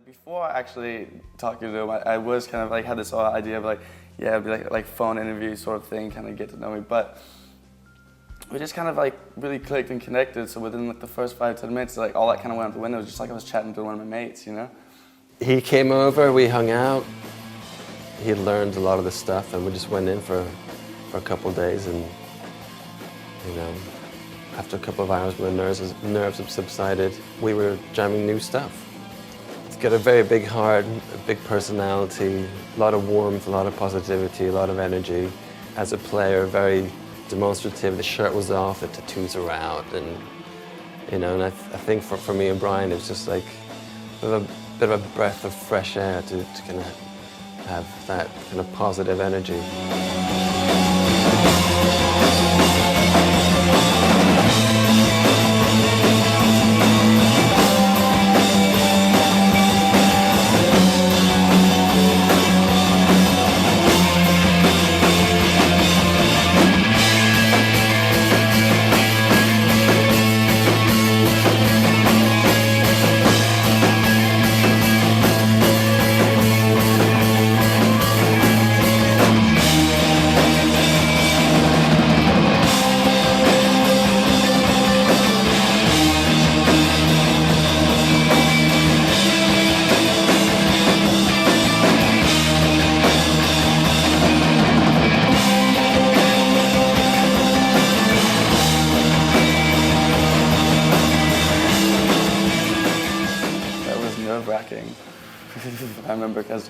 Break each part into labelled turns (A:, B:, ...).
A: Before I actually talking to him, I was kind of like had this idea of like, yeah, it'd be like phone interview sort of thing, kind of get to know me. But we just kind of like really clicked and connected. So within like the first 5-10 minutes, like all that kind of went out the window. It was just like I was chatting to one of my mates, you know.
B: He came over, we hung out. He had learned a lot of the stuff, and we just went in for a couple of days, and you know, after a couple of hours, when the nerves had subsided, we were jamming new stuff. He's got a very big heart, a big personality, a lot of warmth, a lot of positivity, a lot of energy. As a player, very demonstrative. The shirt was off, the tattoos are out, and you know. And I think for me and Brian, it was just like a bit of a breath of fresh air to kind of have that kind of positive energy.
A: Nerve-wracking. I remember because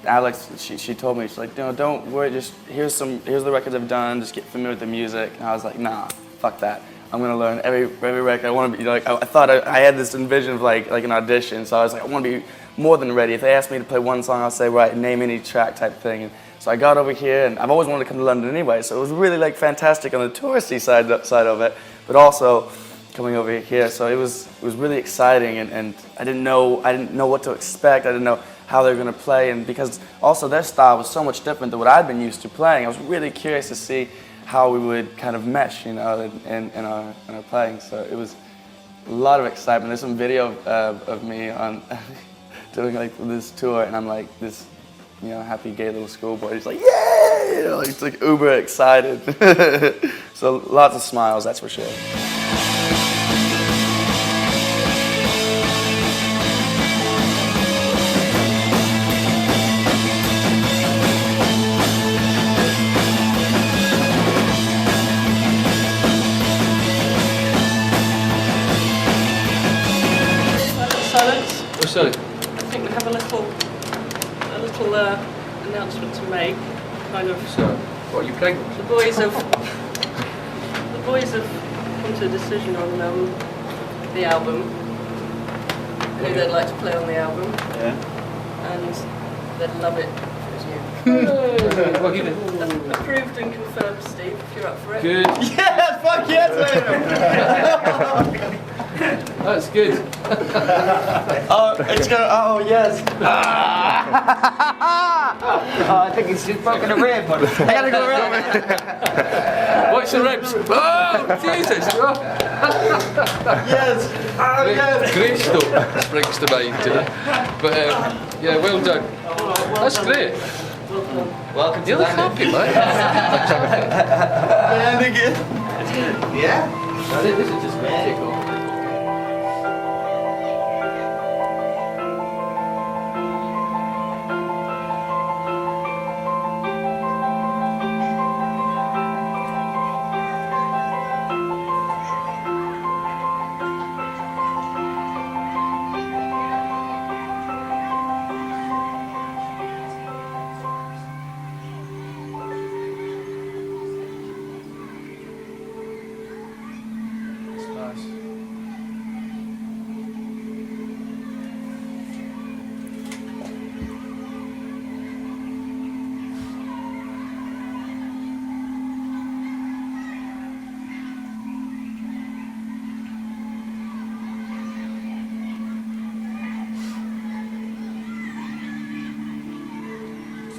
A: Alex, she told me, she's like, no, don't worry, just here's the records I've done, just get familiar with the music. And I was like, nah, fuck that. I'm gonna learn every record. I want to be like, I thought I had this envision of like an audition. So I was like, I want to be more than ready. If they asked me to play one song, I'll say, right, name any track type thing. And so I got over here, and I've always wanted to come to London anyway. So it was really like fantastic on the touristy side of it, but also coming over here. So it was really exciting, and I didn't know what to expect. I didn't know how they were going to play, and because also their style was so much different than what I'd been used to playing, I was really curious to see how we would kind of mesh, you know, in our playing. So it was a lot of excitement. There's some video of me on doing like this tour, and I'm like this, you know, happy gay little schoolboy. He's like, yay! You know, he's like uber excited. So lots of smiles, that's for sure.
C: Silence.
D: Oh, sorry.
C: I think we have a little announcement to make. Kind of.
D: So, what, are you pregnant?
C: The boys have come to a decision on the album. Who they'd like to play on the album.
A: Yeah.
C: And they'd love it if it was you.
D: What, you did?
C: Approved and confirmed, Steve. If you're up for it.
D: Good.
A: Yes, fuck yes, man.
D: That's good.
A: It's gonna. Oh yes.
E: I think he's just broken a rib. I gotta go around.
D: What's the ribs? Oh, Jesus.
A: Yes. Oh yes.
D: Great stuff springs to mind, you know. But yeah, well done. That's great.
E: Welcome to
D: You look
E: London.
D: happy, mate.
A: And again.
E: Yeah? I think this is just magical.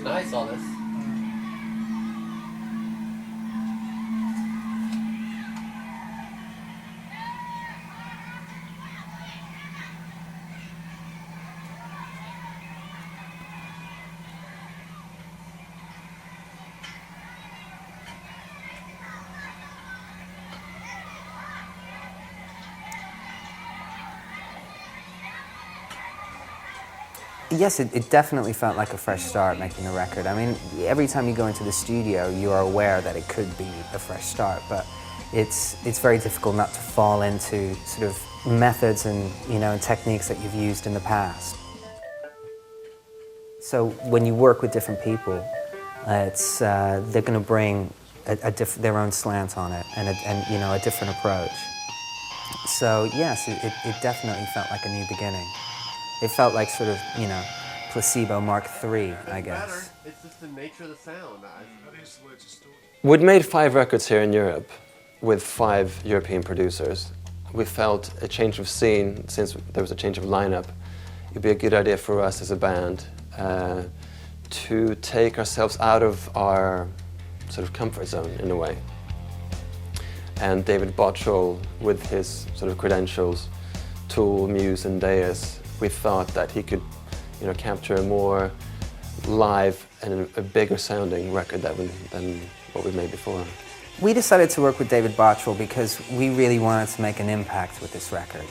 E: Nice, all this. Yes, it definitely felt like a fresh start making a record. I mean, every time you go into the studio, you are aware that it could be a fresh start, but it's very difficult not to fall into sort of methods and, you know, and techniques that you've used in the past. So when you work with different people, they're going to bring their own slant on it and you know, a different approach. So yes, it definitely felt like a new beginning. It felt like sort of, you know, Placebo Mark III, I guess.
F: It's just the nature of the sound.
B: We'd made 5 records here in Europe with 5 European producers. We felt a change of scene, since there was a change of lineup, it'd be a good idea for us as a band to take ourselves out of our sort of comfort zone in a way. And David Bottrell, with his sort of credentials, Tool, Muse and Deus, we thought that he could, you know, capture a more live and a bigger sounding record than what we made before.
E: We decided to work with David Bottrell because we really wanted to make an impact with this record.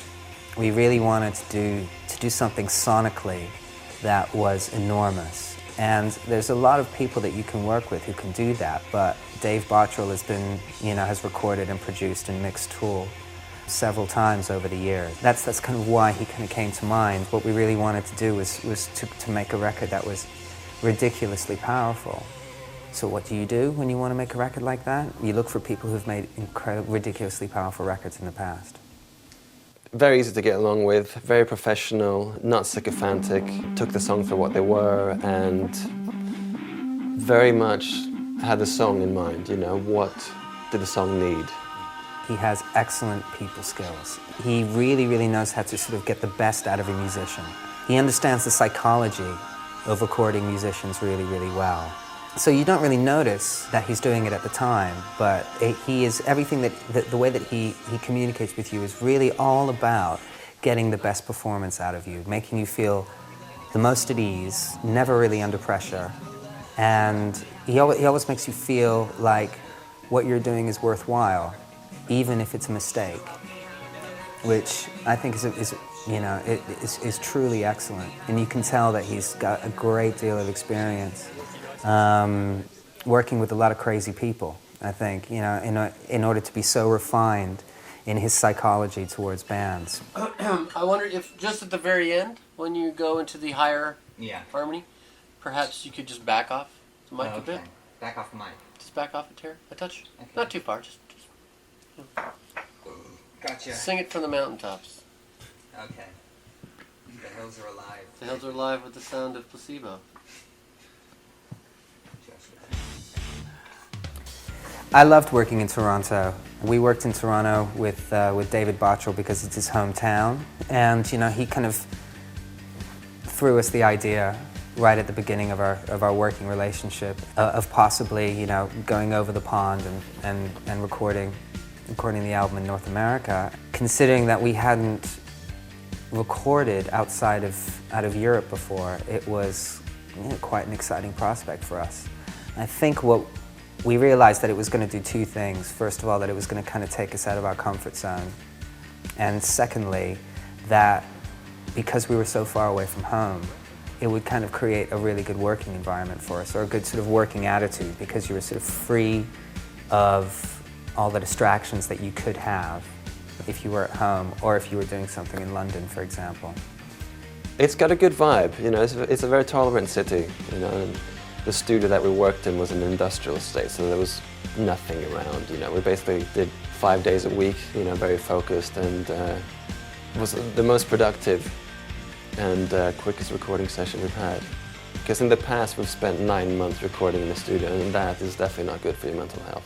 E: We really wanted to do something sonically that was enormous. And there's a lot of people that you can work with who can do that, but Dave Bottrell has been, you know, has recorded and produced and mixed Tool several times over the years. That's kind of why he kind of came to mind. What we really wanted to do was to make a record that was ridiculously powerful. So what do you do when you want to make a record like that? You look for people who've made ridiculously powerful records in the past.
B: Very easy to get along with, very professional, not sycophantic, took the songs for what they were, and very much had the song in mind, you know, what did the song need?
E: He has excellent people skills. He really, really knows how to sort of get the best out of a musician. He understands the psychology of recording musicians really, really well. So you don't really notice that he's doing it at the time, but he is everything the way that he communicates with you is really all about getting the best performance out of you, making you feel the most at ease, never really under pressure. And he always makes you feel like what you're doing is worthwhile, even if it's a mistake, which I think is truly excellent. And you can tell that he's got a great deal of experience working with a lot of crazy people, I think, you know, in order to be so refined in his psychology towards bands.
F: I wonder if just at the very end, when you go into the higher harmony, perhaps you could just back off the mic a bit.
E: Back off the mic.
F: Just back off a touch. Okay. Not too far, just
E: Gotcha.
F: Sing it from the mountaintops.
E: Okay. The hills are alive.
F: The hills are alive with the sound of Placebo.
E: I loved working in Toronto. We worked in Toronto with David Bottrell because it's his hometown, and you know, he kind of threw us the idea right at the beginning of our working relationship of possibly, you know, going over the pond and recording the album in North America. Considering that we hadn't recorded outside of Europe before, it was, you know, quite an exciting prospect for us. I think what we realized that it was going to do 2 things. First of all, that it was going to kind of take us out of our comfort zone. And secondly, that because we were so far away from home, it would kind of create a really good working environment for us, or a good sort of working attitude, because you were sort of free of all the distractions that you could have if you were at home, or if you were doing something in London, for example.
B: It's got a good vibe, you know, it's a very tolerant city, you know. And the studio that we worked in was an industrial estate, so there was nothing around, you know. We basically did 5 days a week, you know, very focused, and was the most productive and quickest recording session we've had. Because in the past we've spent 9 months recording in the studio, and that is definitely not good for your mental health.